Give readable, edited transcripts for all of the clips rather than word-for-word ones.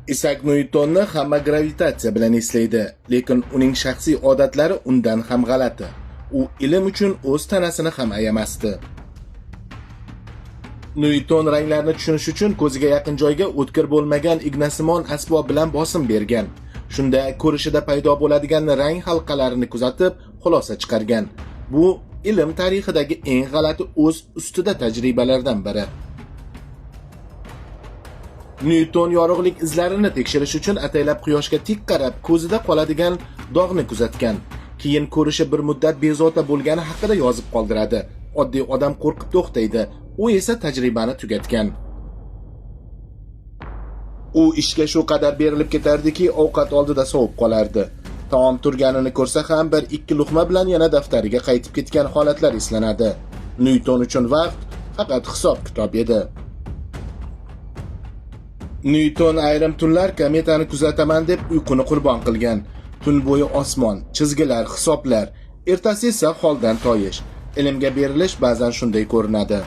Isak Nyutonni hamma gravitatsiya bilan eslaydi, lekin uning shaxsiy odatlari undan ham g'alati. U ilm uchun o'z tanasini ham ayamasdi. Nyuton ranglarni tushunish uchun ko'ziga yaqin joyga o'tkir bo'lmagan ignasimon asbob bilan bosim bergan. Shunda ko'rishida paydo bo'ladigan rang halqalarini kuzatib, xulosa chiqargan. Bu ilm tarixidagi eng g'alati o'z ustida tajribalardan biri. Nyuton yorug'lik izlarini tekshirish uchun ataylab quyoshga tik qarab, ko'zida qoladigan dog'ni kuzatgan. Keyin ko'rishi bir muddat bezovta bo'lgani haqida yozib qoldiradi. Oddiy odam qo'rqib to'xtaydi, u esa tajribani tugatgan. U ishga shu qadar berilib ketardiki, ovqat oldida sovib qolardi. Taom turganini ko'rsa ham bir ikki luqma bilan yana daftariga qaytib ketgan holatlar eslanadi. Nyuton uchun vaqt faqat hisob-kitob edi. Nyuton ayrim tunlar kometani kuzataman deb uyquni qurbon qilgan. Tun bo'yi osmon, chizgilar, hisoblar, ertasi esa holdan toyish. Ilmga berilish ba'zan shunday ko'rinadi.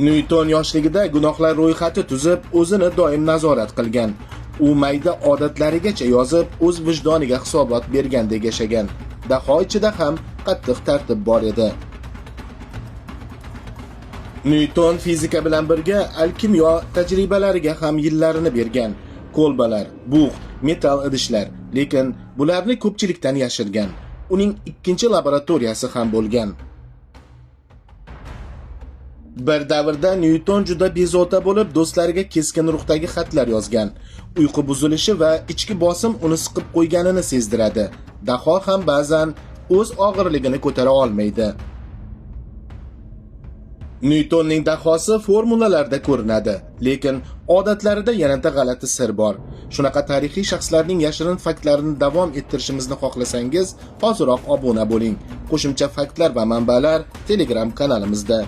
Nyuton yoshligida gunohlar ro'yxati tuzib, o'zini doim nazorat qilgan. U mayda odatlarigacha yozib, o'z vijdoniga hisobot bergandek yashagan. Daho ichida ham qattiq tartib bor edi. Nyuton fizika bilan birga alkimiyo tajribalariga ham yillarini bergan. Kolbalar, bug', metal idishlar, lekin bularni ko'pchilikdan yashirgan. Uning ikkinchi laboratoriyasi ham bo'lgan. Bir davrda Nyuton juda bezovta bo'lib, do'stlariga keskin ruhdagi xatlar yozgan. Uyqu buzilishi va ichki bosim uni siqib qo'yganini sezdiradi. Daho ham ba'zan o'z og'irligini ko'tara olmaydi. Nyutonning dahosi formulalarda ko'rinadi, lekin odatlarida yanada g'alati sir bor. Shunaqa tarixiy shaxslarning yashirin faktlarini davom ettirishimizni xohlasangiz, hoziroq obuna bo'ling. Qo'shimcha faktlar va manbalar Telegram kanalimizda.